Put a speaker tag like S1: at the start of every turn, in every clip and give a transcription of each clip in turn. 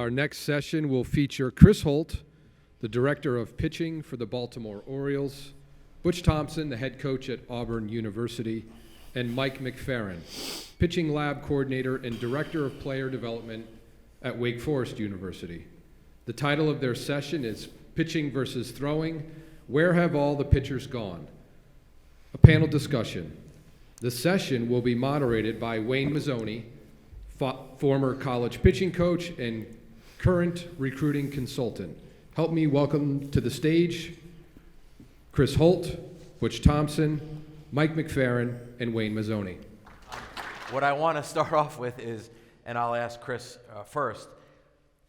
S1: Our next session will feature Chris Holt, the Director of Pitching for the Baltimore Orioles, Butch Thompson, the head coach at Auburn University, and Mike McFerran, Pitching Lab Coordinator and Director of Player Development at Wake Forest University. The title of their session is Pitching versus Throwing, Where Have All the Pitchers Gone? A panel discussion. The session will be moderated by Wayne Mazzoni, former college pitching coach and current recruiting consultant. Help me welcome to the stage Chris Holt, Butch Thompson, Mike McFerran, and Wayne Mazzoni.
S2: What I want to start off with is, and I'll ask Chris first,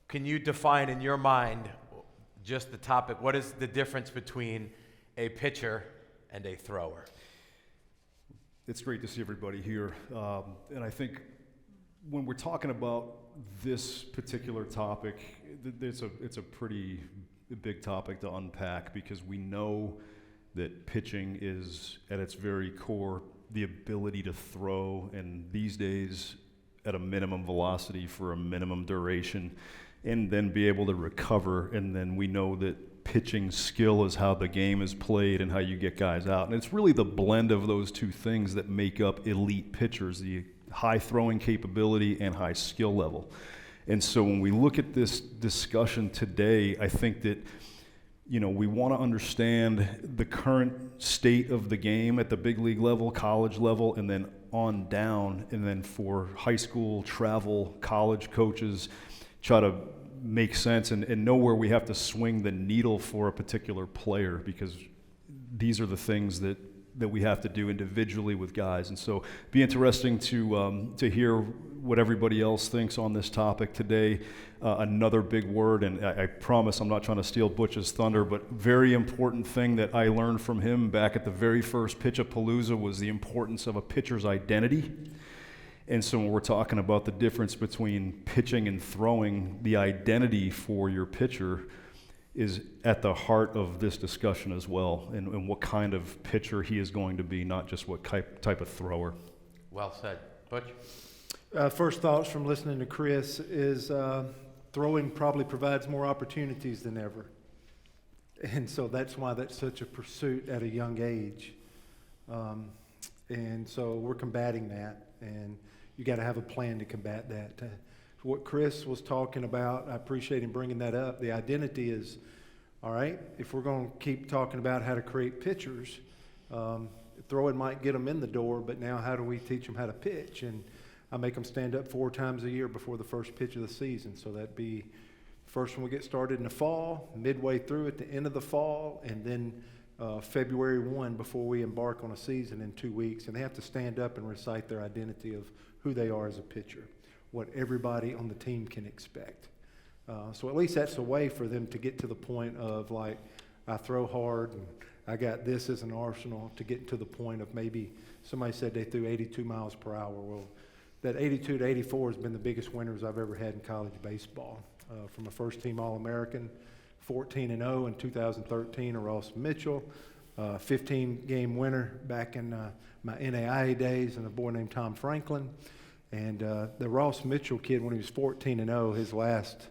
S2: can you define in your mind just the topic? What is the difference between a pitcher and a thrower?
S3: It's great to see everybody here. And I think when we're talking about this particular topic, it's a pretty big topic to unpack, because we know that pitching is, at its very core, the ability to throw, and these days at a minimum velocity for a minimum duration, and then be able to recover. And then we know that pitching skill is how the game is played and how you get guys out. And it's really the blend of those two things that make up elite pitchers, the high throwing capability and high skill level. And so when we look at this discussion today, I think that, you know, we want to understand the current state of the game at the big league level, college level, and then on down. And then for high school, travel, college coaches, try to make sense and know where we have to swing the needle for a particular player, because these are the things that we have to do individually with guys. And so it'd be interesting to hear what everybody else thinks on this topic today. Another big word, and I promise I'm not trying to steal Butch's thunder, but very important thing that I learned from him back at the very first Pitch-a-Palooza was the importance of a pitcher's identity. And so when we're talking about the difference between pitching and throwing, the identity for your pitcher is at the heart of this discussion as well, and what kind of pitcher he is going to be, not just what type of thrower.
S2: Well said. Butch?
S4: First thoughts from listening to Chris is throwing probably provides more opportunities than ever. And so that's why that's such a pursuit at a young age. And so we're combating that, and you got to have a plan to combat that. What Chris was talking about, I appreciate him bringing that up. The identity is, all right, if we're going to keep talking about how to create pitchers, throwing might get them in the door, but now how do we teach them how to pitch? And I make them stand up 4 times a year before the first pitch of the season. So that'd be first when we get started in the fall, midway through at the end of the fall, and then February 1 before we embark on a season in 2 weeks. And they have to stand up and recite their identity of who they are as a pitcher, what everybody on the team can expect. So at least that's a way for them to get to the point of, like, I throw hard and I got this as an arsenal, to get to the point of maybe somebody said they threw 82 miles per hour. Well, that 82 to 84 has been the biggest winners I've ever had in college baseball. From a first-team All-American, 14-0 in 2013, Ross Mitchell, 15-game winner back in my NAIA days, and a boy named Tom Franklin. And the Ross Mitchell kid, when he was 14-0, his last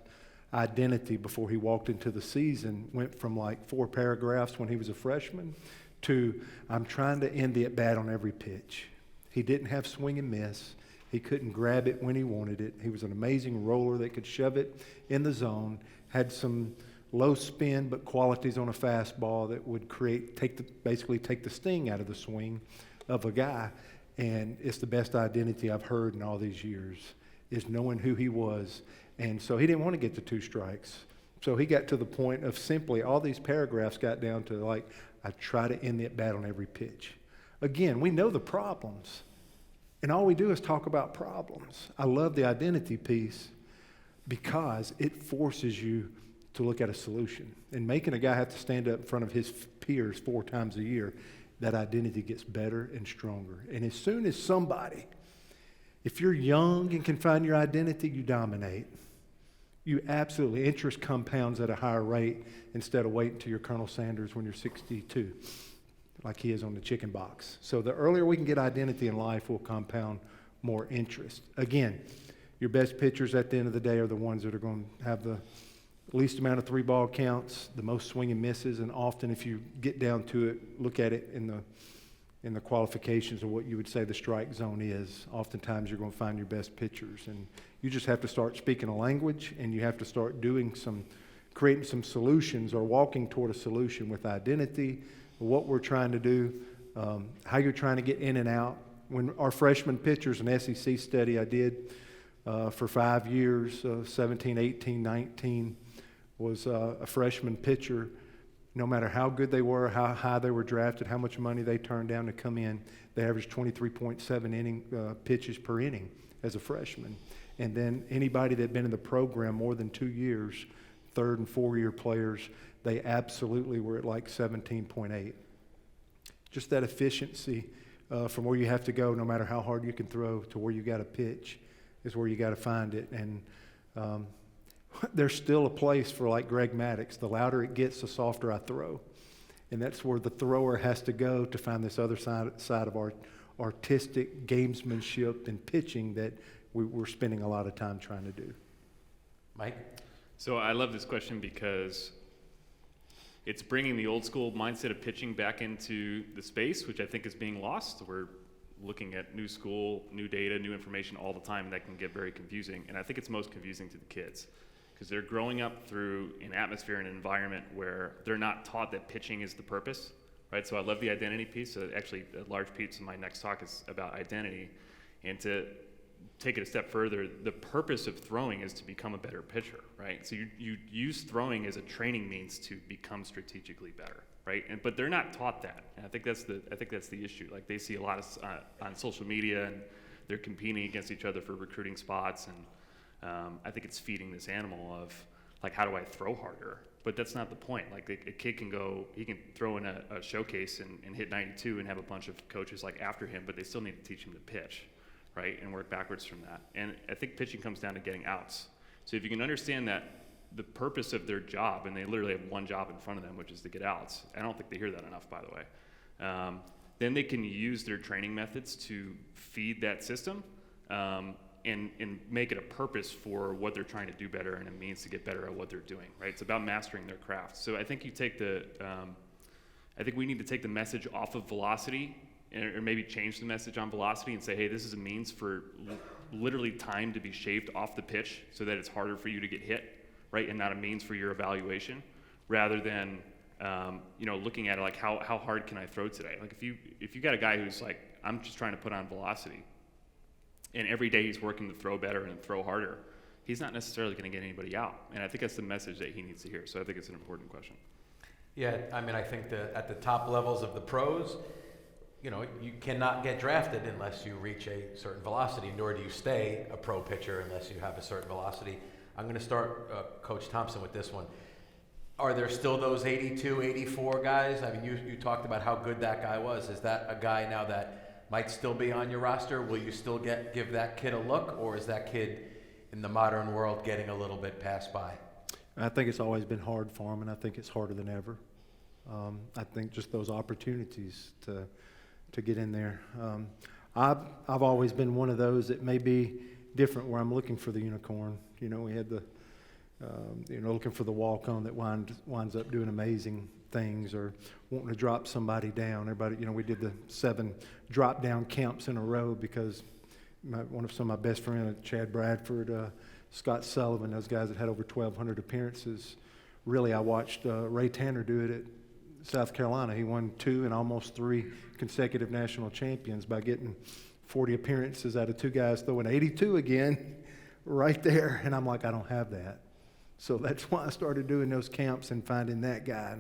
S4: identity before he walked into the season went from like 4 paragraphs when he was a freshman to, I'm trying to end the at-bat on every pitch. He didn't have swing and miss. He couldn't grab it when he wanted it. He was an amazing roller that could shove it in the zone, had some low spin but qualities on a fastball that would basically take the sting out of the swing of a guy. And it's the best identity I've heard in all these years, is knowing who he was. And so he didn't want to get to 2 strikes. So he got to the point of simply, all these paragraphs got down to, like, I try to end the at-bat on every pitch. Again, we know the problems, and all we do is talk about problems. I love the identity piece because it forces you to look at a solution. And making a guy have to stand up in front of his peers 4 times a year, that identity gets better and stronger. And as soon as somebody, if you're young and can find your identity, you dominate. You absolutely, interest compounds at a higher rate instead of waiting till you're Colonel Sanders when you're 62, like he is on the chicken box. So the earlier we can get identity in life will compound more interest. Again, your best pitchers at the end of the day are the ones that are going to have the least amount of 3-ball counts, the most swing and misses, and often if you get down to it, look at it in the qualifications of what you would say the strike zone is, oftentimes you're going to find your best pitchers. And you just have to start speaking a language, and you have to start creating some solutions or walking toward a solution with identity, what we're trying to do, how you're trying to get in and out. When our freshman pitchers, an SEC study I did for 5 years, 17, 18, 19, was a freshman pitcher. No matter how good they were, how high they were drafted, how much money they turned down to come in, they averaged 23.7 pitches per inning as a freshman. And then anybody that had been in the program more than 2 years, 3rd and 4-year players, they absolutely were at like 17.8. Just that efficiency from where you have to go, no matter how hard you can throw, to where you got to pitch is where you got to find it. And there's still a place for like Greg Maddux. The louder it gets, the softer I throw. And that's where the thrower has to go to find this other side of our artistic gamesmanship and pitching that we're spending a lot of time trying to do.
S2: Mike?
S5: So I love this question because it's bringing the old school mindset of pitching back into the space, which I think is being lost. We're looking at new school, new data, new information all the time, and that can get very confusing. And I think it's most confusing to the kids because they're growing up through an atmosphere and an environment where they're not taught that pitching is the purpose, right? So I love the identity piece. Actually, a large piece of my next talk is about identity. And to take it a step further, the purpose of throwing is to become a better pitcher, right? So you use throwing as a training means to become strategically better, right? But they're not taught that, and I think that's the issue. Like they see a lot of on social media, and they're competing against each other for recruiting spots, and I think it's feeding this animal of like, how do I throw harder? But that's not the point. Like a kid can throw in a showcase and hit 92 and have a bunch of coaches like after him, but they still need to teach him to pitch, right, and work backwards from that. And I think pitching comes down to getting outs. So if you can understand that the purpose of their job, and they literally have one job in front of them, which is to get outs. I don't think they hear that enough, by the way. Then they can use their training methods to feed that system and make it a purpose for what they're trying to do better and a means to get better at what they're doing, right? It's about mastering their craft. So I think I think we need to take the message off of velocity, or maybe change the message on velocity and say, hey, this is a means for literally time to be shaved off the pitch so that it's harder for you to get hit, right, and not a means for your evaluation, rather than looking at it like how hard can I throw today? Like if you got a guy who's like, I'm just trying to put on velocity, and every day he's working to throw better and throw harder, he's not necessarily going to get anybody out. And I think that's the message that he needs to hear. So I think it's an important question.
S2: Yeah, I mean, I think that at the top levels of the pros, you cannot get drafted unless you reach a certain velocity, nor do you stay a pro pitcher unless you have a certain velocity. I'm going to start, Coach Thompson, with this one. Are there still those 82, 84 guys? I mean, you talked about how good that guy was. Is that a guy now that might still be on your roster? Will you still give that kid a look, or is that kid in the modern world getting a little bit passed by?
S4: I think it's always been hard for him, and I think it's harder than ever. I think just those opportunities to get in there. I've always been one of those that may be different, where I'm looking for the unicorn. We had the looking for the walk-on that winds up doing amazing things, or wanting to drop somebody down. Everybody, we did the 7 drop-down camps in a row because some of my best friends, Chad Bradford, Scott Sullivan, those guys that had over 1,200 appearances. Really, I watched Ray Tanner do it at South Carolina. He won 2 and almost 3 consecutive national champions by getting 40 appearances out of 2 guys throwing 82 again right there. And I'm like, I don't have that. So that's why I started doing those camps and finding that guy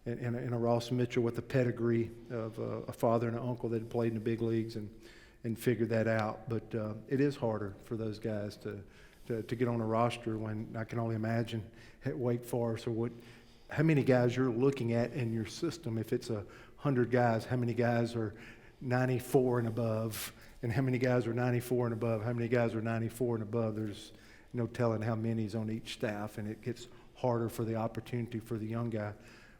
S4: and a Ross Mitchell with a pedigree of a father and an uncle that had played in the big leagues and figured that out. But it is harder for those guys to get on a roster when I can only imagine at Wake Forest or how many guys you're looking at in your system. If it's 100 guys, how many guys are 94 and above, and how many guys are 94 and above, how many guys are 94 and above? There's no telling how many's on each staff, and it gets harder for the opportunity for the young guy.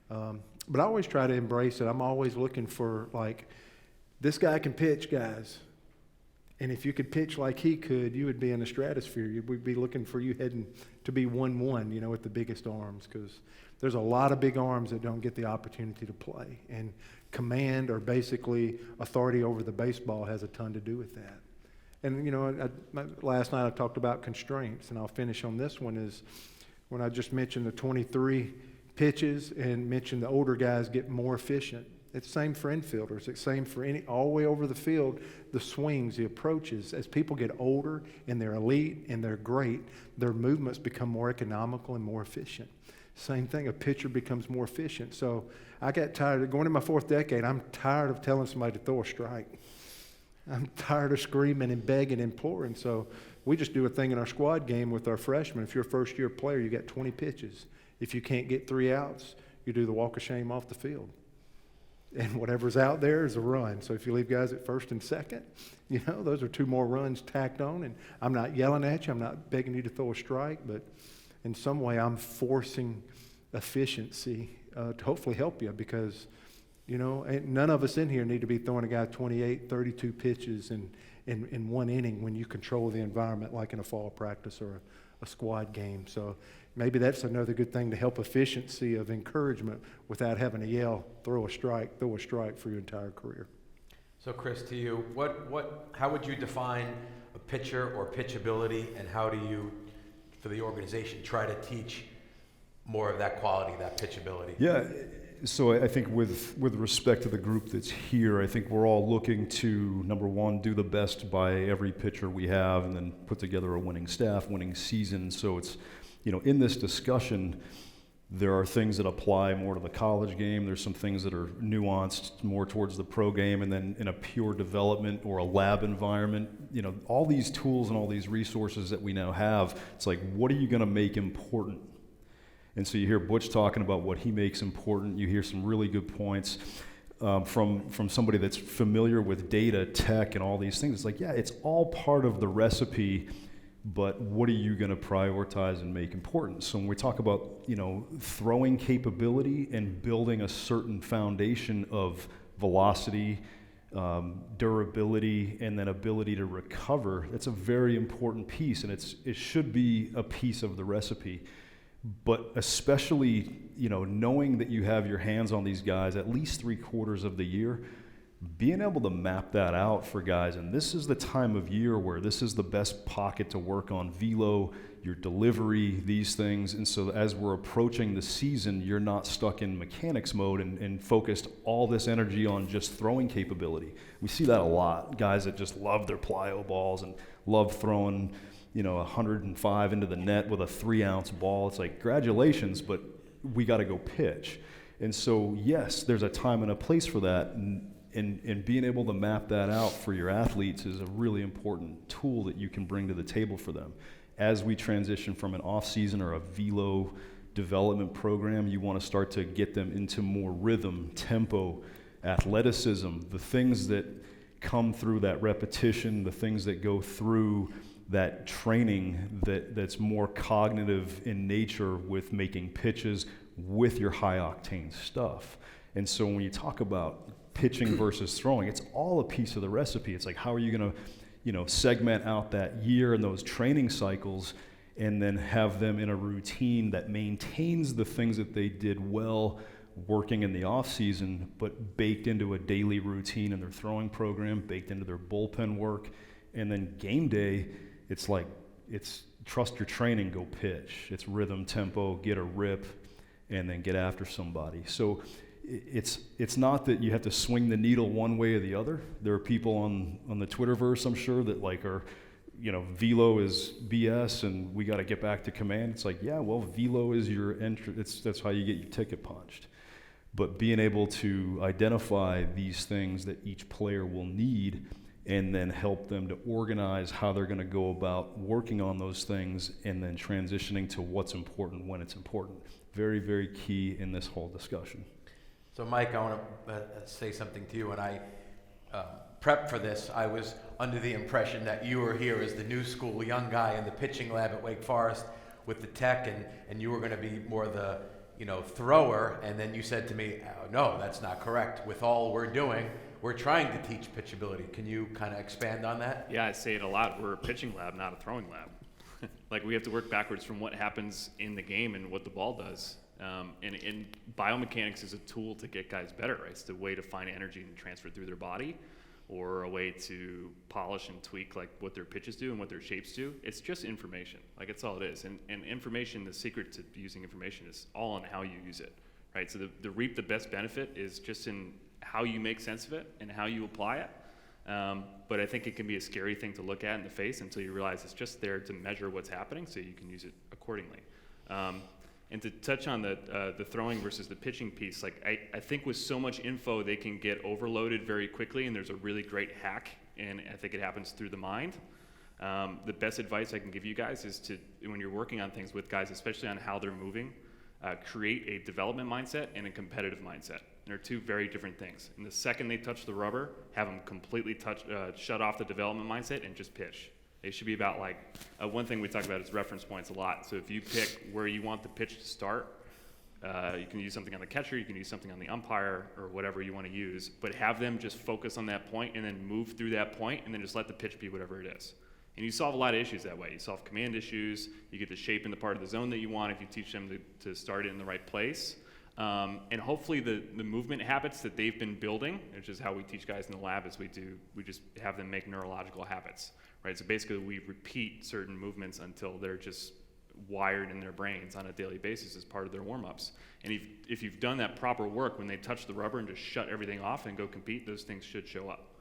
S4: But I always try to embrace it. I'm always looking for, like, this guy can pitch, guys. And if you could pitch like he could, you would be in the stratosphere. We'd be looking for you heading to be 1-1, you know, with the biggest arms, because there's a lot of big arms that don't get the opportunity to play. And command, or basically authority over the baseball, has a ton to do with that. And, you know, last night I talked about constraints, and I'll finish on this one, is when I just mentioned the 23 pitches and mentioned the older guys get more efficient. It's the same for infielders. It's the same for all the way over the field, the swings, the approaches. As people get older and they're elite and they're great, their movements become more economical and more efficient. Same thing, a pitcher becomes more efficient. So I got tired of going in my 4th decade. I'm tired of telling somebody to throw a strike. I'm tired of screaming and begging and imploring. So we just do a thing in our squad game with our freshmen. If you're a first-year player, you got 20 pitches. If you can't get 3 outs, you do the walk of shame off the field. And whatever's out there is a run. So if you leave guys at first and second, you know, those are 2 more runs tacked on. And I'm not yelling at you. I'm not begging you to throw a strike. But in some way, I'm forcing efficiency to hopefully help you, because, you know, none of us in here need to be throwing a guy 28, 32 pitches in 1 inning when you control the environment like in a fall practice or a squad game. So maybe that's another good thing to help efficiency of encouragement without having to yell, throw a strike for your entire career.
S2: So Chris, to you, how would you define a pitcher or pitchability, and how do you, for the organization, try to teach more of that quality, that pitchability?
S3: Yeah, so I think with respect to the group that's here, I think we're all looking to, number one, do the best by every pitcher we have, and then put together a winning staff, winning season. So it's, you know, in this discussion, there are things that apply more to the college game. There's some things that are nuanced more towards the pro game, and then in a pure development or a lab environment, you know, all these tools and all these resources that we now have, it's like, what are you going to make important? And so you hear Butch talking about what he makes important. You hear some really good points from somebody that's familiar with data, tech, and all these things. It's like, yeah, it's all part of the recipe, but what are you going to prioritize and make important? So when we talk about, you know, throwing capability and building a certain foundation of velocity, durability, and then ability to recover, that's a very important piece, and it should be a piece of the recipe. But especially, you know, knowing that you have your hands on these guys at least 3/4 of the year, being able to map that out for guys, and this is the time of year where this is the best pocket to work on velo, your delivery, these things. And so as we're approaching the season, you're not stuck in mechanics mode and focused all this energy on just throwing capability. We see that a lot, guys that just love their plyo balls and love throwing, you know, 105 into the net with a 3-ounce ball. It's like, congratulations, but we got to go pitch. And so, yes, there's a time and a place for that, and being able to map that out for your athletes is a really important tool that you can bring to the table for them. As we transition from an off-season or a velo development program, you want to start to get them into more rhythm, tempo, athleticism, the things that come through that repetition, the things that go through that training that's more cognitive in nature with making pitches with your high-octane stuff. And so when you talk about pitching versus throwing, it's all a piece of the recipe. It's like, how are you going to, you know, segment out that year and those training cycles, and then have them in a routine that maintains the things that they did well working in the off season, but baked into a daily routine in their throwing program, baked into their bullpen work. And then game day, it's like, it's trust your training, go pitch. It's rhythm, tempo, get a rip, and then get after somebody. So it's not that you have to swing the needle one way or the other. There are people on the Twitterverse, I'm sure, that like are, you know, velo is BS and we got to get back to command. It's like, yeah, well, velo is your entry. That's how you get your ticket punched. But being able to identify these things that each player will need, and then help them to organize how they're going to go about working on those things, and then transitioning to what's important when it's important. Very, very key in this whole discussion.
S2: So Mike, I want to say something to you. When I prepped for this, I was under the impression that you were here as the new school young guy in the pitching lab at Wake Forest with the tech, and you were going to be more the, you know, thrower. And then you said to me, oh, no, that's not correct. With all we're doing, we're trying to teach pitchability. Can you kind of expand on that?
S5: Yeah, I say it a lot. We're a pitching lab, not a throwing lab. Like, we have to work backwards from what happens in the game and what the ball does. And biomechanics is a tool to get guys better, right? It's a way to find energy and transfer through their body, or a way to polish and tweak like what their pitches do and what their shapes do. It's just information. Like, it's all it is. And information, the secret to using information is all on how you use it, right? So the reap the best benefit is just in how you make sense of it and how you apply it. But I think it can be a scary thing to look at in the face until you realize it's just there to measure what's happening so you can use it accordingly. And to touch on the throwing versus the pitching piece, like, I think with so much info, they can get overloaded very quickly, and there's a really great hack, and I think it happens through the mind. The best advice I can give you guys is to, when you're working on things with guys, especially on how they're moving, create a development mindset and a competitive mindset. They're two very different things. And the second they touch the rubber, have them completely shut off the development mindset and just pitch. They should be about, like, one thing we talk about is reference points a lot. So if you pick where you want the pitch to start, you can use something on the catcher, you can use something on the umpire, or whatever you want to use, but have them just focus on that point and then move through that point, and then just let the pitch be whatever it is. And you solve a lot of issues that way. You solve command issues, you get the shape in the part of the zone that you want if you teach them to start it in the right place. And hopefully the movement habits that they've been building, which is how we teach guys in the lab, is we just have them make neurological habits, right? So basically we repeat certain movements until they're just wired in their brains on a daily basis as part of their warm-ups. And if you've done that proper work, when they touch the rubber and just shut everything off and go compete, those things should show up.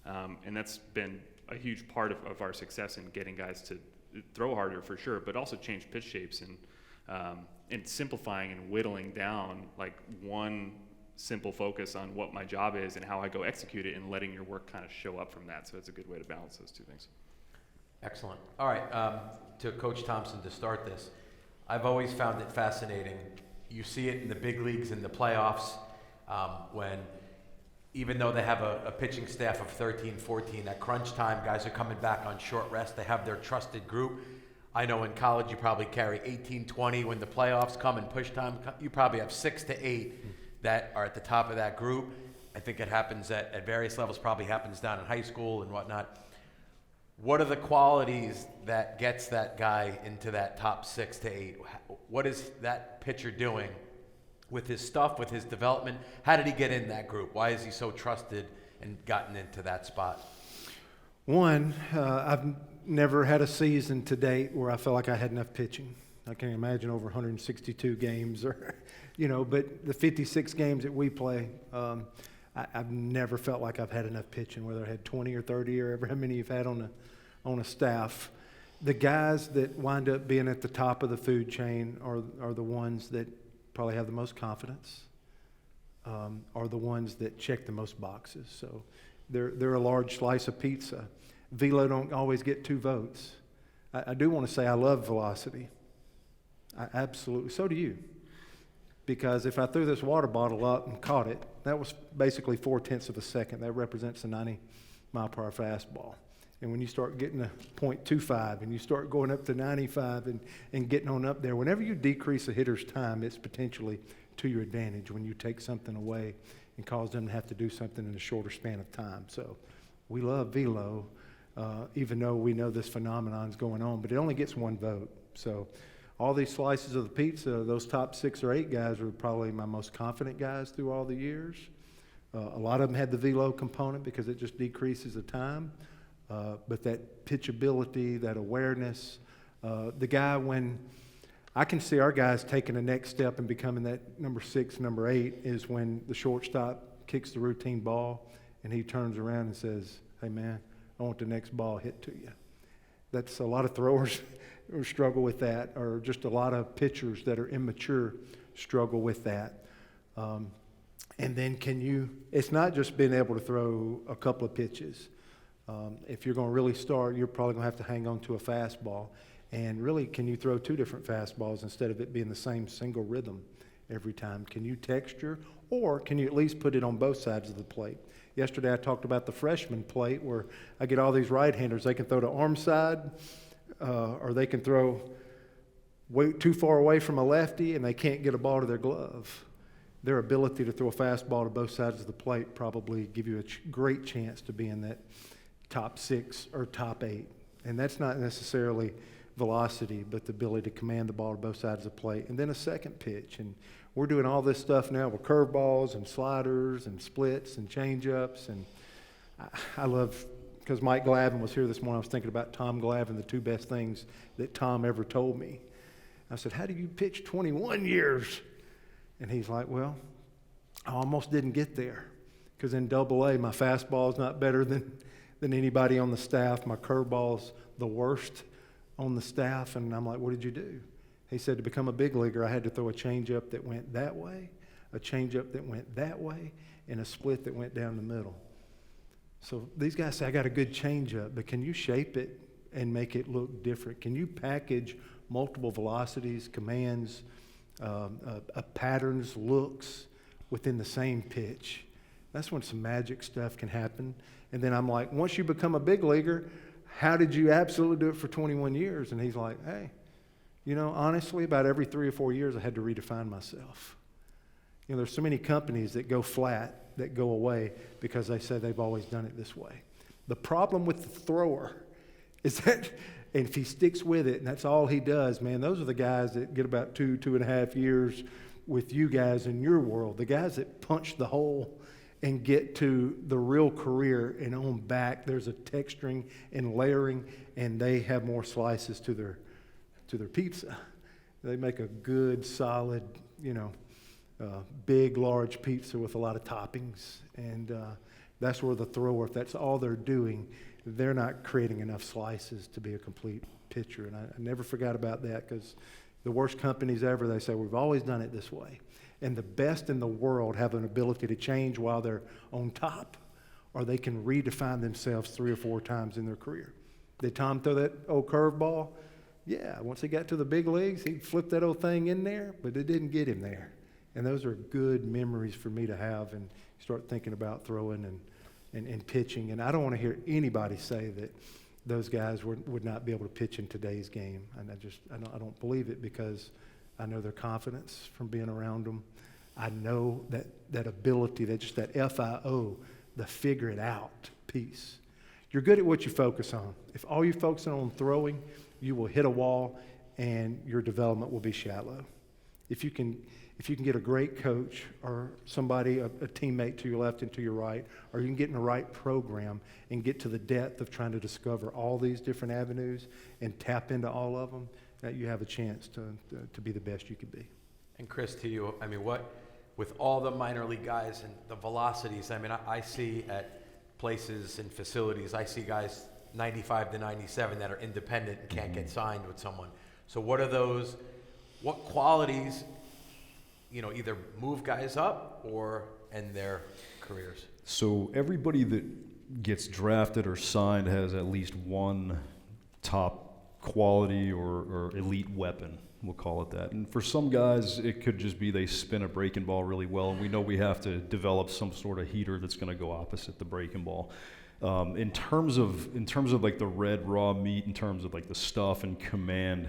S5: And that's been a huge part of our success in getting guys to throw harder, for sure, but also change pitch shapes and simplifying and whittling down, like, one simple focus on what my job is and how I go execute it, and letting your work kind of show up from that. So it's a good way to balance those two things.
S2: Excellent. All right, to Coach Thompson, to start this, I've always found it fascinating. You see it in the big leagues, in the playoffs, when even though they have a pitching staff of 13, 14, at crunch time, guys are coming back on short rest. They have their trusted group. I know in college you probably carry 18, 20. When the playoffs come and push time, you probably have 6 to 8 that are at the top of that group. I think it happens at various levels, probably happens down in high school and whatnot. What are the qualities that gets that guy into that top 6 to 8? What is that pitcher doing with his stuff, with his development? How did he get in that group? Why is he so trusted and gotten into that spot?
S4: One, I've never had a season to date where I felt like I had enough pitching. I can't imagine over 162 games, or, but the 56 games that we play, I've never felt like I've had enough pitching, whether I had 20 or 30 or ever how many you've had on a staff. The guys that wind up being at the top of the food chain are the ones that probably have the most confidence, are the ones that check the most boxes. So they're a large slice of pizza. Velo don't always get 2 votes. I do want to say I love velocity. I absolutely, so do you. Because if I threw this water bottle up and caught it, that was basically 0.4 of a second. That represents a 90-mile-per-hour fastball. And when you start getting a 0.25 and you start going up to 95 and getting on up there, whenever you decrease a hitter's time, it's potentially to your advantage when you take something away and cause them to have to do something in a shorter span of time. So we love velo, even though we know this phenomenon is going on, but it only gets 1 vote. So all these slices of the pizza, those top 6 or 8 guys were probably my most confident guys through all the years. A lot of them had the velo component because it just decreases the time. But that pitchability, that awareness, the guy, when I can see our guys taking the next step and becoming that number 6, number 8, is when the shortstop kicks the routine ball and he turns around and says, "Hey man, I want the next ball hit to you." That's a lot of throwers struggle with that, or just a lot of pitchers that are immature struggle with that. And then it's not just being able to throw a couple of pitches. If you're going to really start, you're probably going to have to hang on to a fastball. And really, can you throw 2 different fastballs instead of it being the same single rhythm every time? Can you texture, or can you at least put it on both sides of the plate? Yesterday I talked about the freshman plate where I get all these right-handers. They can throw to arm side, or they can throw way too far away from a lefty and they can't get a ball to their glove. their ability to throw a fastball to both sides of the plate probably give you a great chance to be in that top 6 or top 8. And that's not necessarily velocity, but the ability to command the ball to both sides of the plate. And then a second pitch. And we're doing all this stuff now with curveballs and sliders and splits and changeups. And I love, because Mike Glavin was here this morning, I was thinking about Tom Glavin, the 2 best things that Tom ever told me. I said, how do you pitch 21 years? And he's like, well, I almost didn't get there, because in AA, my fastball is not better than anybody on the staff. My curveball's the worst on the staff. And I'm like, what did you do? He said, to become a big leaguer, I had to throw a changeup that went that way, a changeup that went that way, and a split that went down the middle. So these guys say, I got a good changeup, but can you shape it and make it look different? Can you package multiple velocities, commands, patterns, looks within the same pitch? That's when some magic stuff can happen. And then I'm like, once you become a big leaguer, how did you absolutely do it for 21 years? And he's like, hey, you know, honestly, about every 3 or 4 years, I had to redefine myself. You know, there's so many companies that go flat, that go away because they say they've always done it this way. The problem with the thrower is that, and if he sticks with it, and that's all he does, man, those are the guys that get about 2.5 years with you guys in your world. The guys that punch the hole and get to the real career and on back, there's a texturing and layering, and they have more slices to their pizza. They make a good, solid, you know, big, large pizza with a lot of toppings. And that's where the thrower, if that's all they're doing, they're not creating enough slices to be a complete pitcher. And I never forgot about that, because the worst companies ever, they say, we've always done it this way. And the best in the world have an ability to change while they're on top, or they can redefine themselves 3 or 4 times in their career. Did Tom throw that old curveball? Yeah, once he got to the big leagues, he flipped that old thing in there, but it didn't get him there. And those are good memories for me to have and start thinking about throwing and pitching. And I don't want to hear anybody say that those guys would not be able to pitch in today's game. And I don't believe it, because I know their confidence from being around them. I know that ability, that just that FIO, the figure it out piece. You're good at what you focus on. If all you're focusing on throwing, you will hit a wall and your development will be shallow. If you can get a great coach or somebody, a teammate to your left and to your right, or you can get in the right program and get to the depth of trying to discover all these different avenues and tap into all of them, that you have a chance to be the best you could be.
S2: And Chris, to you, I mean, with all the minor league guys and the velocities, I mean, I see at places and facilities, I see guys 95 to 97 that are independent and can't get signed with someone. So what qualities, you know, either move guys up or end their careers?
S3: So everybody that gets drafted or signed has at least one top quality or elite weapon, we'll call it that. And for some guys, it could just be they spin a breaking ball really well, and we know we have to develop some sort of heater that's going to go opposite the breaking ball. In terms of like the red raw meat, in terms of like the stuff and command,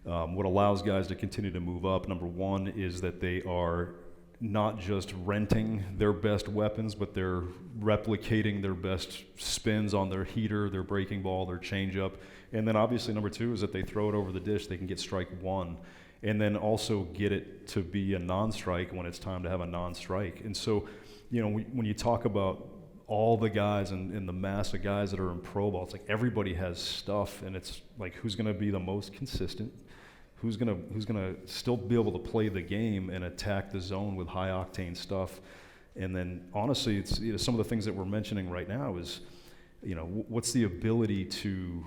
S3: what allows guys to continue to move up, number one, is that they are not just renting their best weapons, but they're replicating their best spins on their heater, their breaking ball, their changeup. And then obviously number two is that they throw it over the dish, they can get strike one, and then also get it to be a non-strike when it's time to have a non-strike. And so, you know, when you talk about all the guys and the mass of guys that are in pro ball, it's like everybody has stuff, and it's like who's going to be the most consistent, who's gonna still be able to play the game and attack the zone with high octane stuff. And then honestly, it's, you know, some of the things that we're mentioning right now is, you know, what's the ability to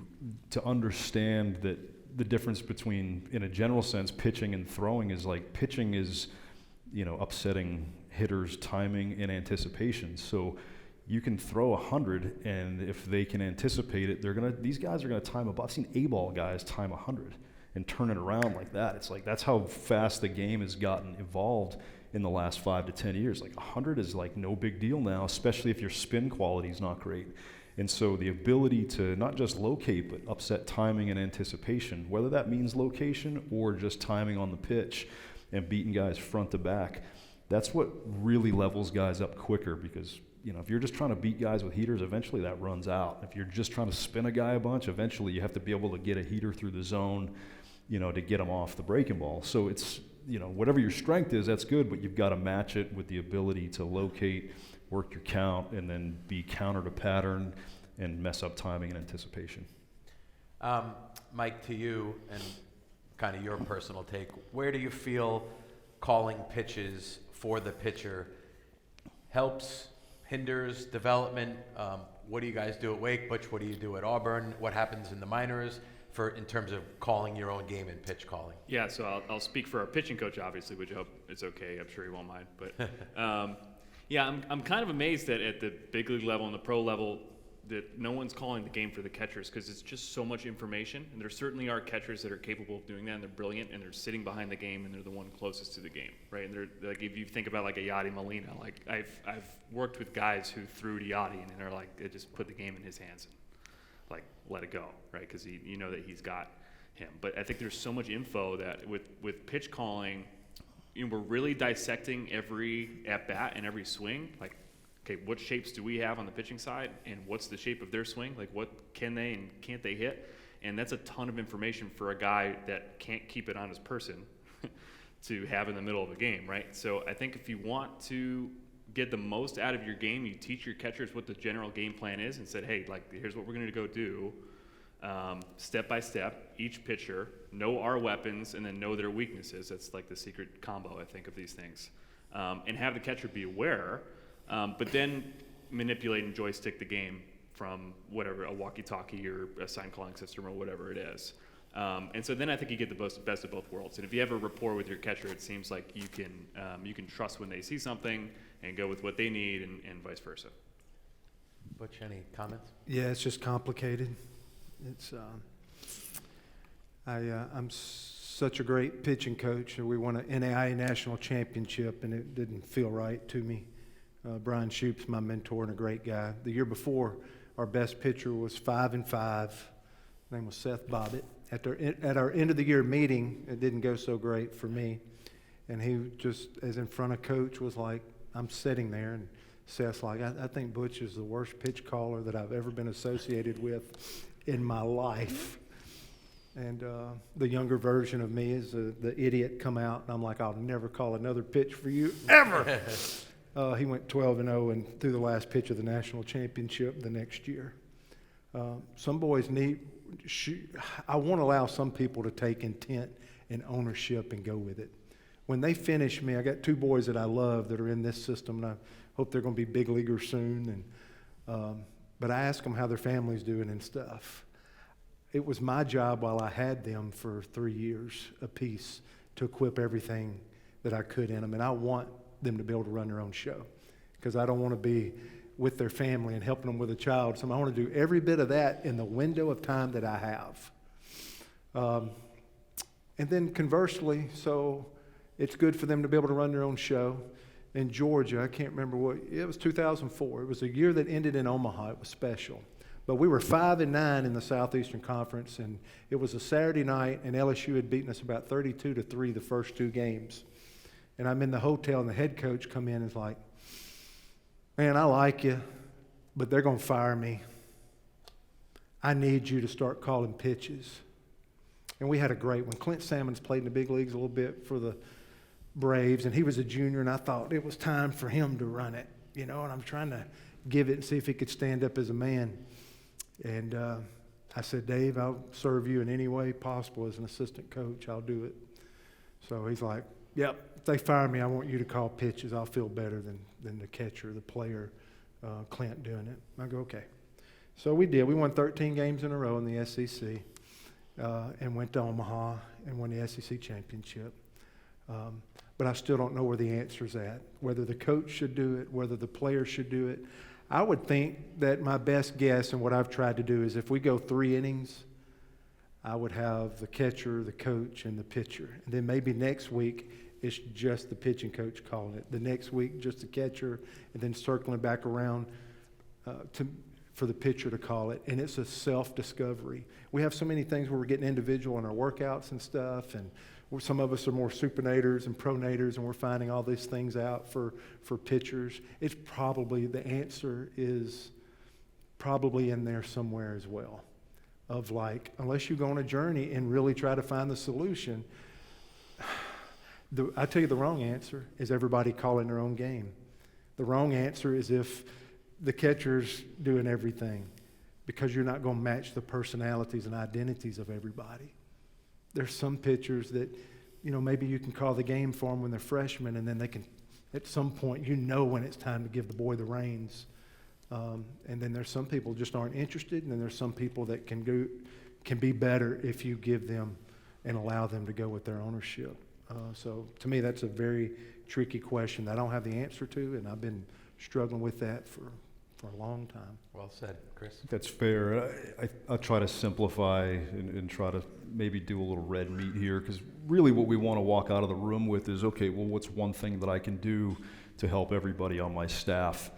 S3: understand that the difference between, in a general sense, pitching and throwing is like pitching is, you know, upsetting hitters' timing and anticipation. So you can throw 100, and if they can anticipate it, these guys are gonna time I've seen A-ball guys time 100 and turn it around like that. It's like that's how fast the game has gotten evolved in the last 5 to 10 years. Like 100 is like no big deal now, especially if your spin quality is not great. And so the ability to not just locate, but upset timing and anticipation, whether that means location or just timing on the pitch and beating guys front to back, That's what really levels guys up quicker, because if you're just trying to beat guys with heaters, eventually that runs out. If you're just trying to spin a guy a bunch, eventually you have to be able to get a heater through the zone, to get him off the breaking ball. So it's, whatever your strength is, that's good, but you've got to match it with the ability to locate, work your count, and then be counter to pattern and mess up timing and anticipation.
S2: Mike, to you, and kind of your personal take, where do you feel calling pitches for the pitcher helps, hinders development? What do you guys do at Wake? Butch, what do you do at Auburn? What happens in the minors in terms of calling your own game and pitch calling?
S5: Yeah, so I'll speak for our pitching coach, obviously, which I hope it's okay. I'm sure he won't mind. But yeah, I'm kind of amazed that at the big league level and the pro level that no one's calling the game for the catchers, because it's just so much information. And there certainly are catchers that are capable of doing that, and they're brilliant, and they're sitting behind the game, and they're the one closest to the game, right? And they're like, if you think about like a Yadi Molina, like I've worked with guys who threw to Yadi, and they're like, they just put the game in his hands and like let it go, right? Because you know that he's got him. But I think there's so much info that with pitch calling, we're really dissecting every at bat and every swing. Like, okay, what shapes do we have on the pitching side, and what's the shape of their swing? Like, what can they and can't they hit? And that's a ton of information for a guy that can't keep it on his person to have in the middle of a game, right? So I think if you want to get the most out of your game, you teach your catchers what the general game plan is and said, hey, like, here's what we're going to go do, step by step, each pitcher, know our weapons, and then know their weaknesses. That's like the secret combo, I think, of these things. And have the catcher be aware, but then manipulate and joystick the game from whatever, a walkie-talkie or a sign calling system or whatever it is. And so then I think you get the best of both worlds. And if you have a rapport with your catcher, it seems like you can trust when they see something and go with what they need, and vice versa.
S2: Butch, any comments?
S4: Yeah, it's just complicated. It's I'm such a great pitching coach. We won an NAIA national championship, and it didn't feel right to me. Brian Shoup's my mentor and a great guy. The year before, our best pitcher was 5-5. His name was Seth Bobbitt. At our end of the year meeting, it didn't go so great for me. And he just, as in front of coach, was like, I'm sitting there, and Seth's like, I think Butch is the worst pitch caller that I've ever been associated with in my life. And the younger version of me is the idiot come out, and I'm like, I'll never call another pitch for you, ever. He went 12-0 and threw the last pitch of the national championship the next year. Some boys I won't allow some people to take intent and ownership and go with it. When they finish me, I got two boys that I love that are in this system, and I hope they're going to be big leaguers soon. But I ask them how their family's doing and stuff. It was my job while I had them for 3 years apiece to equip everything that I could in them, and I want them to be able to run their own show, because I don't want to be with their family and helping them with a child. So I want to do every bit of that in the window of time that I have. And then conversely, so it's good for them to be able to run their own show. In Georgia, I can't remember it was 2004. It was a year that ended in Omaha. It was special. But we were 5-9 in the Southeastern Conference, and it was a Saturday night, and LSU had beaten us about 32-3 the first two games. And I'm in the hotel, and the head coach come in and is like, man, I like you, but they're going to fire me. I need you to start calling pitches. And we had a great one. Clint Salmon's played in the big leagues a little bit for the Braves, and he was a junior, and I thought it was time for him to run it, and I'm trying to give it and see if he could stand up as a man. And I said, Dave, I'll serve you in any way possible as an assistant coach. I'll do it. So he's like, yep, if they fire me, I want you to call pitches. I'll feel better than the catcher, the player, Clint doing it. I go, okay. So we did. We won 13 games in a row in the SEC and went to Omaha and won the SEC championship. But I still don't know where the answer's at, whether the coach should do it, whether the player should do it. I would think that my best guess and what I've tried to do is if we go 3 innings, I would have the catcher, the coach, and the pitcher. And then maybe next week, it's just the pitching coach calling it. The next week, just the catcher, and then circling back around for the pitcher to call it. And it's a self-discovery. We have so many things where we're getting individual in our workouts and stuff, and Some of us are more supinators and pronators, and we're finding all these things out for pitchers. It's probably, the answer is probably in there somewhere as well. Of like, unless you go on a journey and really try to find the solution, I tell you the wrong answer is everybody calling their own game. The wrong answer is if the catcher's doing everything, because you're not going to match the personalities and identities of everybody. There's some pitchers that, maybe you can call the game for them when they're freshmen, and then they can, at some point, when it's time to give the boy the reins. And then there's some people just aren't interested, and then there's some people that can be better if you give them and allow them to go with their ownership. So to me, that's a very tricky question that I don't have the answer to, and I've been struggling with that for a long time.
S2: Well said, Chris.
S3: That's fair. I'll try to simplify and try to maybe do a little red meat here, because really what we want to walk out of the room with is, okay, well, what's one thing that I can do to help everybody on my staff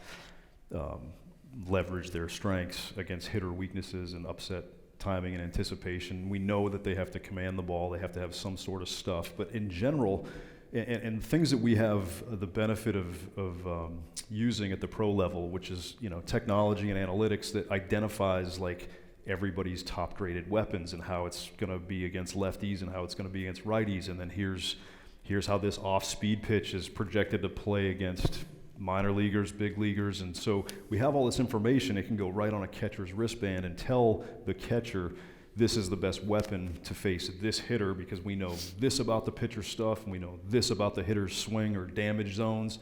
S3: leverage their strengths against hitter weaknesses and upset timing and anticipation. We know that they have to command the ball, they have to have some sort of stuff, but in general, and things that we have the benefit of using at the pro level, which is technology and analytics that identifies like everybody's top graded weapons and how it's going to be against lefties and how it's going to be against righties, and then here's how this off speed pitch is projected to play against minor leaguers, big leaguers. And so we have all this information. It can go right on a catcher's wristband and tell the catcher, this is the best weapon to face this hitter, because we know this about the pitcher stuff, and we know this about the hitter's swing or damage zones.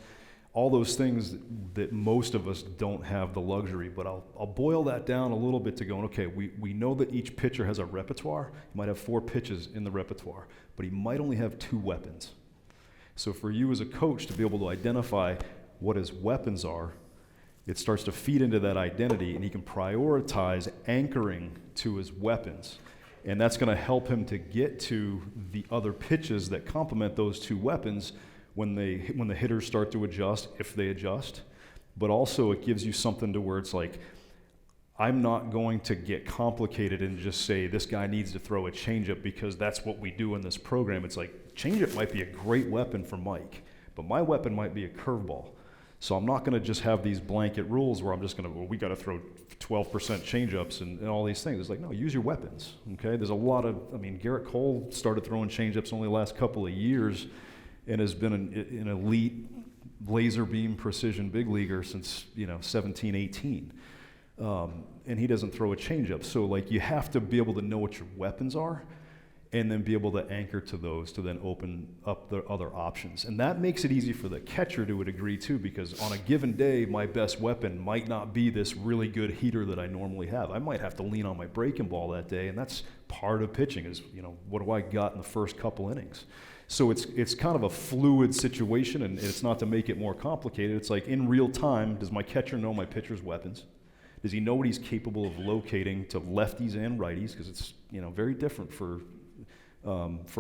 S3: All those things that most of us don't have the luxury. But I'll boil that down a little bit to going, okay, we know that each pitcher has a repertoire. He might have 4 pitches in the repertoire, but he might only have 2 weapons. So for you as a coach to be able to identify what his weapons are, it starts to feed into that identity, and he can prioritize anchoring to his weapons. And that's going to help him to get to the other pitches that complement those 2 weapons when the hitters start to adjust, if they adjust. But also it gives you something to where it's like, I'm not going to get complicated and just say this guy needs to throw a changeup because that's what we do in this program. It's like, changeup might be a great weapon for Mike, but my weapon might be a curveball. So I'm not going to just have these blanket rules where I'm just going to, we got to throw 12% changeups and all these things. It's like, no, use your weapons, okay? There's a lot of, Garrett Cole started throwing changeups only the last couple of years and has been an elite laser beam precision big leaguer since, 17, 18. And he doesn't throw a changeup. So, like, you have to be able to know what your weapons are and then be able to anchor to those to then open up the other options. And that makes it easy for the catcher to a degree too, because on a given day, my best weapon might not be this really good heater that I normally have. I might have to lean on my breaking ball that day, and that's part of pitching is, what do I got in the first couple innings? So it's kind of a fluid situation, and it's not to make it more complicated. It's like in real time, does my catcher know my pitcher's weapons? Does he know what he's capable of locating to lefties and righties? Because it's very different for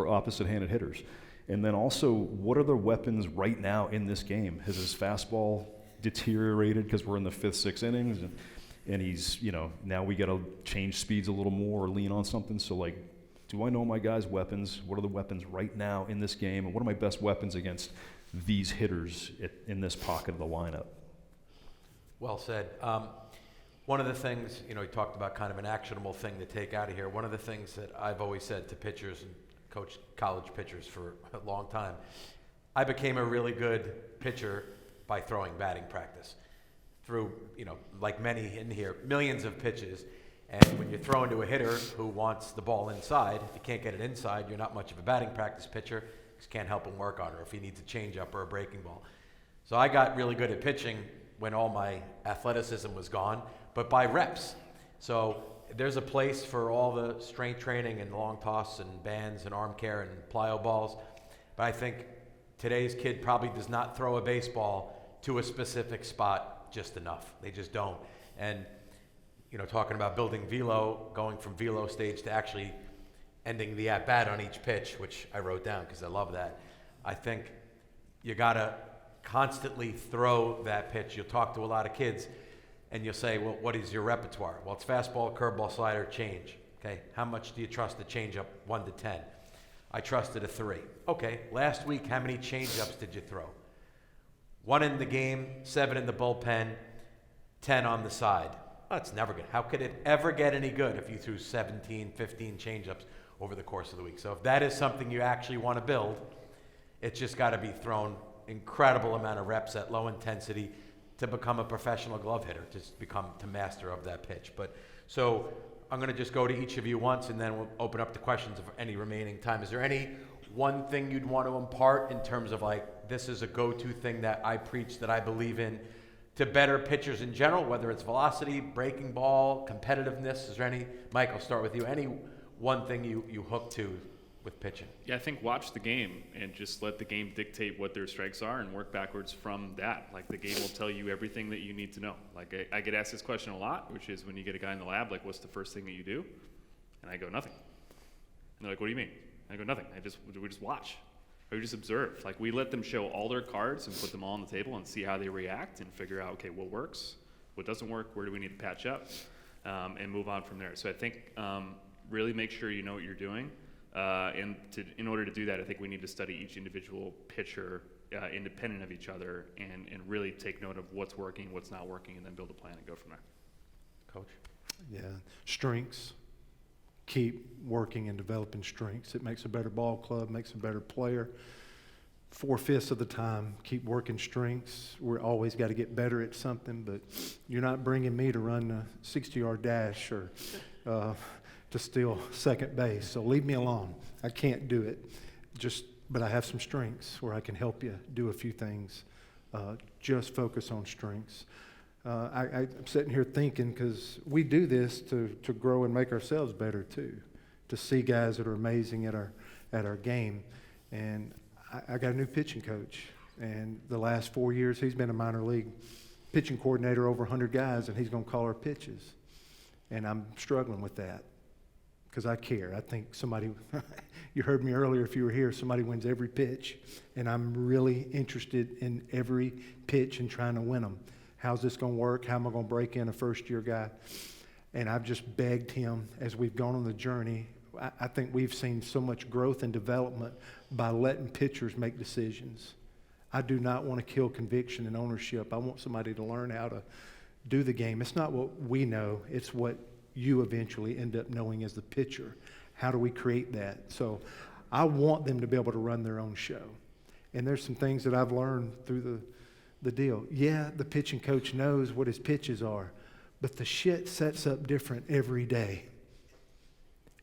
S3: opposite-handed hitters. And then also, what are the weapons right now in this game? Has his fastball deteriorated because we're in the 5th, 6th innings, and he's, now we got to change speeds a little more or lean on something? So, like, do I know my guy's weapons? What are the weapons right now in this game? And what are my best weapons against these hitters in this pocket of the lineup?
S2: Well said. One of the things, we talked about kind of an actionable thing to take out of here. One of the things that I've always said to pitchers and coached college pitchers for a long time, I became a really good pitcher by throwing batting practice. Through, like many in here, millions of pitches. And when you're throwing to a hitter who wants the ball inside, if you can't get it inside, you're not much of a batting practice pitcher. You just can't help him work on it, or if he needs a changeup or a breaking ball. So I got really good at pitching when all my athleticism was gone, but by reps. So there's a place for all the strength training and long toss and bands and arm care and plyo balls. But I think today's kid probably does not throw a baseball to a specific spot just enough. They just don't. And, talking about building velo, going from velo stage to actually ending the at-bat on each pitch, which I wrote down because I love that. I think you got to constantly throw that pitch. You'll talk to a lot of kids, and you'll say, well, what is your repertoire? Well, it's fastball, curveball, slider, change. Okay, how much do you trust the changeup, 1 to 10? I trusted a 3. Okay, last week, how many change-ups did you throw? 1 in the game, 7 in the bullpen, 10 on the side. That's never good. How could it ever get any good if you threw 17, 15 change-ups over the course of the week? So if that is something you actually want to build, it's just got to be thrown incredible amount of reps at low intensity to become a professional glove hitter, to master of that pitch. But so I'm going to just go to each of you once, and then we'll open up the questions of any remaining time. Is there any one thing you'd want to impart in terms of like, this is a go-to thing that I preach, that I believe in, to better pitchers in general, whether it's velocity, breaking ball, competitiveness? Is there any, Mike, I'll start with you, any one thing you hook to with pitching?
S5: Yeah, I think watch the game and just let the game dictate what their strikes are and work backwards from that. Like, the game will tell you everything that you need to know. Like, I get asked this question a lot, which is when you get a guy in the lab, like, what's the first thing that you do? And I go, nothing. And they're like, what do you mean? I go, nothing. We just watch. Or we just observe. Like, we let them show all their cards and put them all on the table and see how they react and figure out, okay, what works, what doesn't work, where do we need to patch up, and move on from there. So I think really make sure you know what you're doing. In order to do that, I think we need to study each individual pitcher independent of each other and really take note of what's working, what's not working, and then build a plan and go from there.
S2: Coach?
S4: Yeah, strengths. Keep working and developing strengths. It makes a better ball club, makes a better player. 4/5 of the time, keep working strengths. We're always got to get better at something, but you're not bringing me to run a 60-yard dash or to steal second base. So leave me alone. I can't do it. But I have some strengths where I can help you do a few things. Just focus on strengths. I'm sitting here thinking, because we do this to grow and make ourselves better too, to see guys that are amazing at our game. And I got a new pitching coach, and the last 4 years he's been a minor league pitching coordinator over 100 guys, and he's going to call our pitches. And I'm struggling with that because I care. I think somebody, you heard me earlier if you were here, somebody wins every pitch, and I'm really interested in every pitch and trying to win them. How's this going to work? How am I going to break in a first-year guy? And I've just begged him as we've gone on the journey. I think we've seen so much growth and development by letting pitchers make decisions. I do not want to kill conviction and ownership. I want somebody to learn how to do the game. It's not what we know. It's what you eventually end up knowing as the pitcher. How do we create that? So I want them to be able to run their own show. And there's some things that I've learned through the deal. Yeah, the pitching coach knows what his pitches are, but the shit sets up different every day.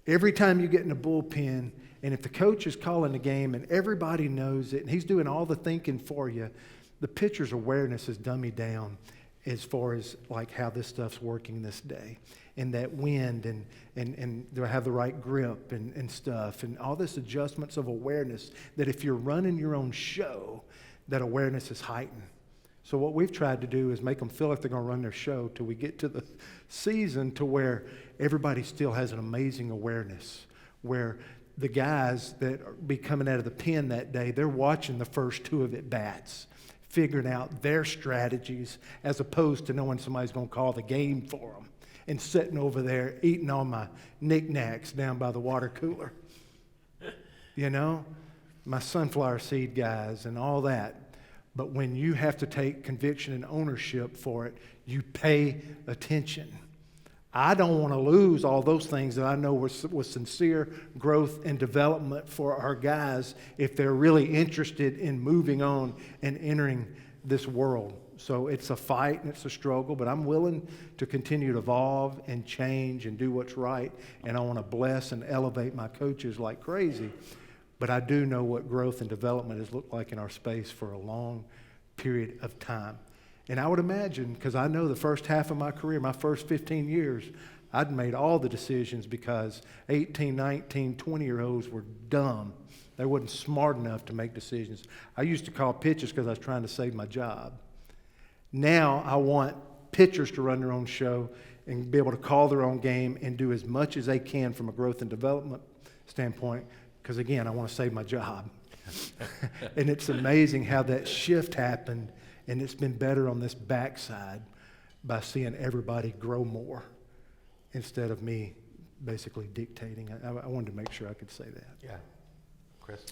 S4: Every time you get in a bullpen, and if the coach is calling the game and everybody knows it, and he's doing all the thinking for you, the pitcher's awareness is dummied down as far as like how this stuff's working this day, and that wind, and do I have the right grip and stuff, and all this adjustments of awareness that if you're running your own show, that awareness is heightened. So what we've tried to do is make them feel like they're going to run their show till we get to the season to where everybody still has an amazing awareness, where the guys that be coming out of the pen that day, they're watching the first 2 of at-bats, figuring out their strategies as opposed to knowing somebody's going to call the game for them and sitting over there eating all my knickknacks down by the water cooler. You know, my sunflower seed guys and all that. But when you have to take conviction and ownership for it, you pay attention. I don't want to lose all those things that I know was sincere growth and development for our guys if they're really interested in moving on and entering this world. So it's a fight and it's a struggle, but I'm willing to continue to evolve and change and do what's right. And I want to bless and elevate my coaches like crazy. But I do know what growth and development has looked like in our space for a long period of time. And I would imagine, because I know the first half of my career, my first 15 years, I'd made all the decisions because 18, 19, 20-year-olds were dumb. They wasn't smart enough to make decisions. I used to call pitches because I was trying to save my job. Now I want pitchers to run their own show and be able to call their own game and do as much as they can from a growth and development standpoint. Because, again, I want to save my job. And it's amazing how that shift happened, and it's been better on this backside by seeing everybody grow more instead of me basically dictating. I wanted to make sure I could say that.
S2: Yeah. Chris?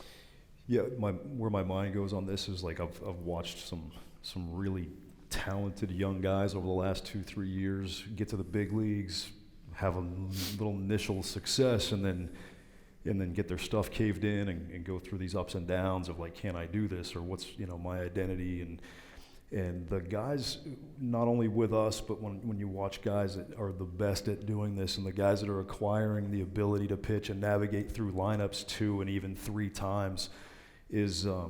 S3: Yeah, where my mind goes on this is like I've watched some really talented young guys over the last 2-3 years get to the big leagues, have a little initial success, and then get their stuff caved in and go through these ups and downs of like, can I do this, or what's my identity, and the guys not only with us, but when you watch guys that are the best at doing this, and the guys that are acquiring the ability to pitch and navigate through lineups 2 and even 3 times, is a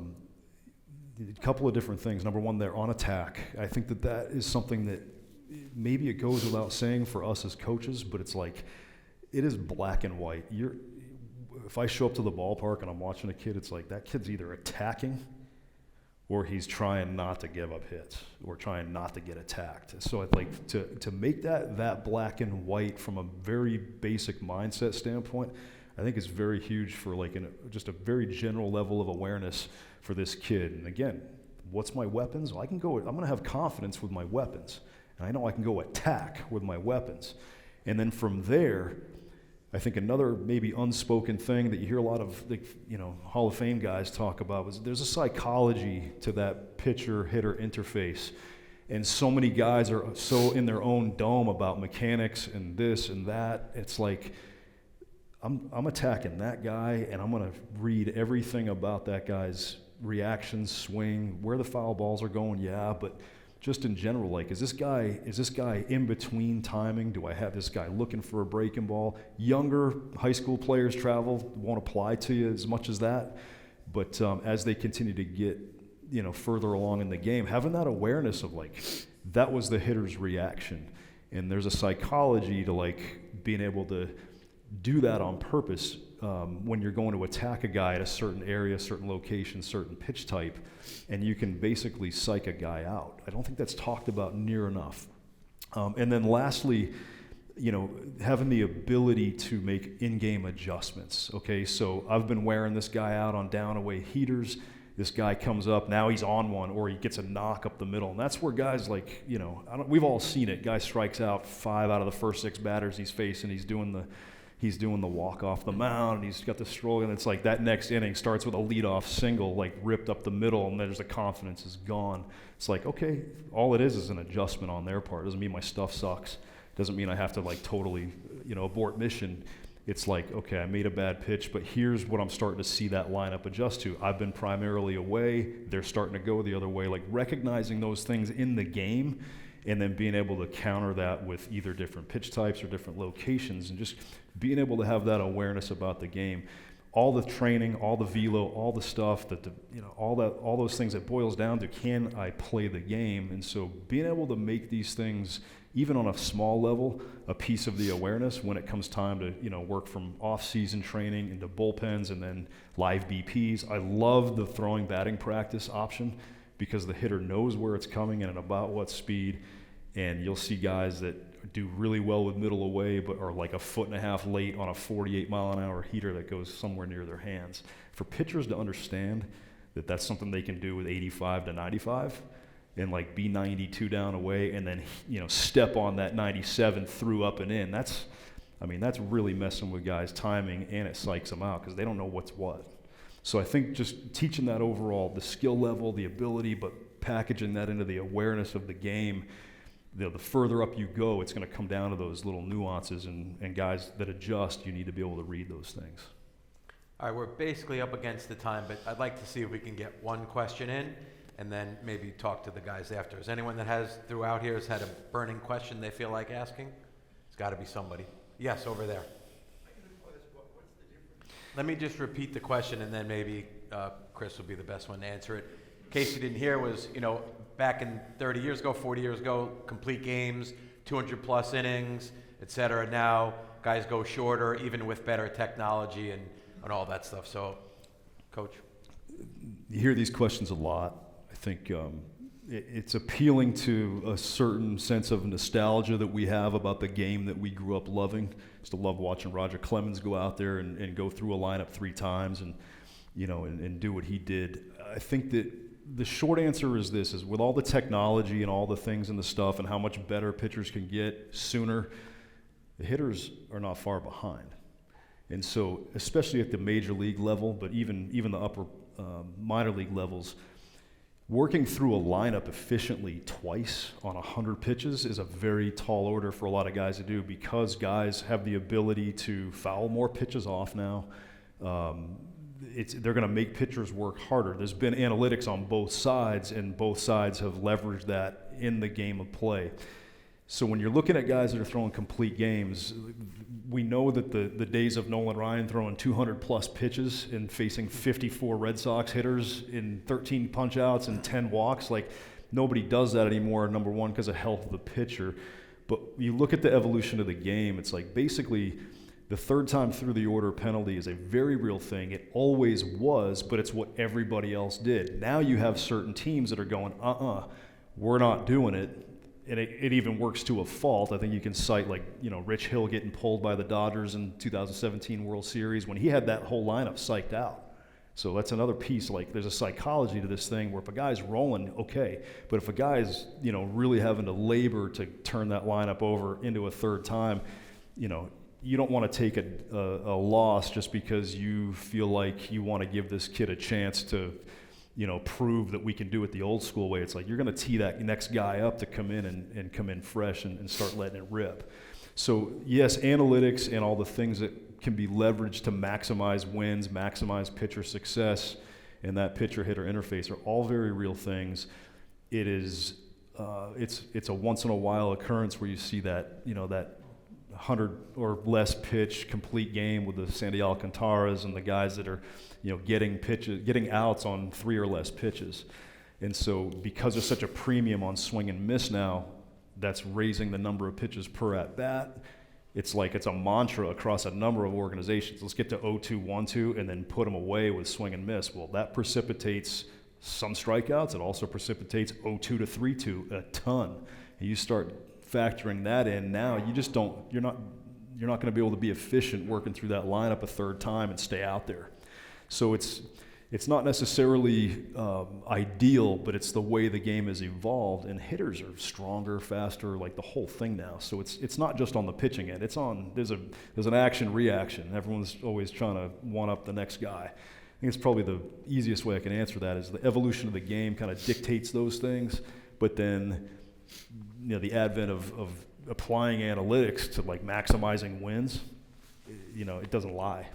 S3: couple of different things. Number one, they're on attack. I think that is something that maybe it goes without saying for us as coaches, but it's like, it is black and white. If I show up to the ballpark and I'm watching a kid, it's like that kid's either attacking or he's trying not to give up hits or trying not to get attacked. So I'd like to make that black and white from a very basic mindset standpoint, I think is very huge for like just a very general level of awareness for this kid. And again, what's my weapons? Well, I'm going to have confidence with my weapons. And I know I can go attack with my weapons. And then from there, I think another maybe unspoken thing that you hear a lot of Hall of Fame guys talk about was there's a psychology to that pitcher-hitter interface. And so many guys are so in their own dome about mechanics and this and that. It's like, I'm attacking that guy, and I'm going to read everything about that guy's reactions, swing, where the foul balls are going, yeah, but just in general, like, is this guy in between timing? Do I have this guy looking for a breaking ball? Younger high school players won't apply to you as much as that, but as they continue to get further along in the game, having that awareness of like, that was the hitter's reaction, and there's a psychology to like being able to do that on purpose when you're going to attack a guy at a certain area, certain location, certain pitch type, and you can basically psych a guy out. I don't think that's talked about near enough. And then lastly, having the ability to make in-game adjustments. Okay, so I've been wearing this guy out on down-away heaters. This guy comes up, now he's on one, or he gets a knock up the middle. And that's where guys like, we've all seen it. Guy strikes out 5 out of the first 6 batters he's facing. He's doing the walk off the mound, and he's got the stroll, and it's like that next inning starts with a leadoff single, like ripped up the middle, and there's the confidence is gone. It's like, okay, all it is an adjustment on their part. It doesn't mean my stuff sucks. It doesn't mean I have to like totally, abort mission. It's like, okay, I made a bad pitch, but here's what I'm starting to see that lineup adjust to. I've been primarily away. They're starting to go the other way. Like recognizing those things in the game, and then being able to counter that with either different pitch types or different locations, and just being able to have that awareness about the game. All the training, all the velo, all the stuff all those things that boils down to, can I play the game? And so being able to make these things, even on a small level, a piece of the awareness when it comes time to work from off-season training into bullpens and then live BPs. I love the throwing batting practice option, because the hitter knows where it's coming and at about what speed, and you'll see guys that do really well with middle away but are like a 1.5 feet late on a 48-mile-an-hour heater that goes somewhere near their hands. For pitchers to understand that that's something they can do with 85 to 95 and like be 92 down away and then step on that 97 through up and in, that's really messing with guys' timing, and it psychs them out because they don't know what's what. So I think just teaching that overall, the skill level, the ability, but packaging that into the awareness of the game, the further up you go, it's going to come down to those little nuances, and guys that adjust, you need to be able to read those things.
S2: All right, we're basically up against the time, but I'd like to see if we can get one question in and then maybe talk to the guys after. Is anyone that has throughout here has had a burning question they feel like asking? It's got to be somebody. Yes, over there. Let me just repeat the question, and then maybe Chris will be the best one to answer it. In case you didn't hear, was, back in 30 years ago, 40 years ago, complete games, 200-plus innings, et cetera. Now, guys go shorter, even with better technology and all that stuff. So, Coach?
S3: You hear these questions a lot. I think it's appealing to a certain sense of nostalgia that we have about the game that we grew up loving. Used to love watching Roger Clemens go out there and go through a lineup 3 times and do what he did. I think that the short answer is this: is with all the technology and all the things and the stuff and how much better pitchers can get sooner, the hitters are not far behind. And so, especially at the major league level, but even the upper minor league levels, working through a lineup efficiently twice on 100 pitches is a very tall order for a lot of guys to do, because guys have the ability to foul more pitches off now. They're going to make pitchers work harder. There's been analytics on both sides, and both sides have leveraged that in the game of play. So when you're looking at guys that are throwing complete games, we know that the days of Nolan Ryan throwing 200-plus pitches and facing 54 Red Sox hitters in 13 punch-outs and 10 walks, like, nobody does that anymore, number one, because of health of the pitcher. But you look at the evolution of the game, it's like basically the third time through the order penalty is a very real thing. It always was, but it's what everybody else did. Now you have certain teams that are going, we're not doing it. And it even works to a fault. I think you can cite, like, Rich Hill getting pulled by the Dodgers in 2017 World Series when he had that whole lineup psyched out. So that's another piece. Like, there's a psychology to this thing where if a guy's rolling, okay. But if a guy's, really having to labor to turn that lineup over into a third time, you don't want to take a loss just because you feel like you want to give this kid a chance to prove that we can do it the old school way. It's like you're going to tee that next guy up to come in and come in fresh and start letting it rip. So yes, analytics and all the things that can be leveraged to maximize wins, maximize pitcher success, and that pitcher-hitter interface are all very real things. It is, it's a once-in-a-while occurrence where you see that, that 100 or less pitch complete game with the Sandy Alcantaras and the guys that are, getting outs on 3 or less pitches. And so because there's such a premium on swing and miss now, that's raising the number of pitches per at bat. It's like it's a mantra across a number of organizations. Let's get to 0-2, 1-2, and then put them away with swing and miss. Well, that precipitates some strikeouts. It also precipitates 0-2 to 3-2 a ton. And you start factoring that in now, you're not going to be able to be efficient working through that lineup a third time and stay out there. So it's not necessarily ideal, but it's the way the game has evolved, and hitters are stronger, faster, like the whole thing now. So it's not just on the pitching end. There's an action reaction. Everyone's always trying to one up the next guy. I think it's probably the easiest way I can answer that is the evolution of the game kind of dictates those things, but then the advent of applying analytics to like maximizing wins, it doesn't lie.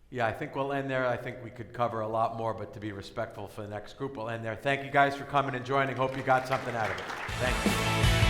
S2: Yeah, I think we'll end there. I think we could cover a lot more, but to be respectful for the next group, we'll end there. Thank you guys for coming and joining. Hope you got something out of it. Thank you.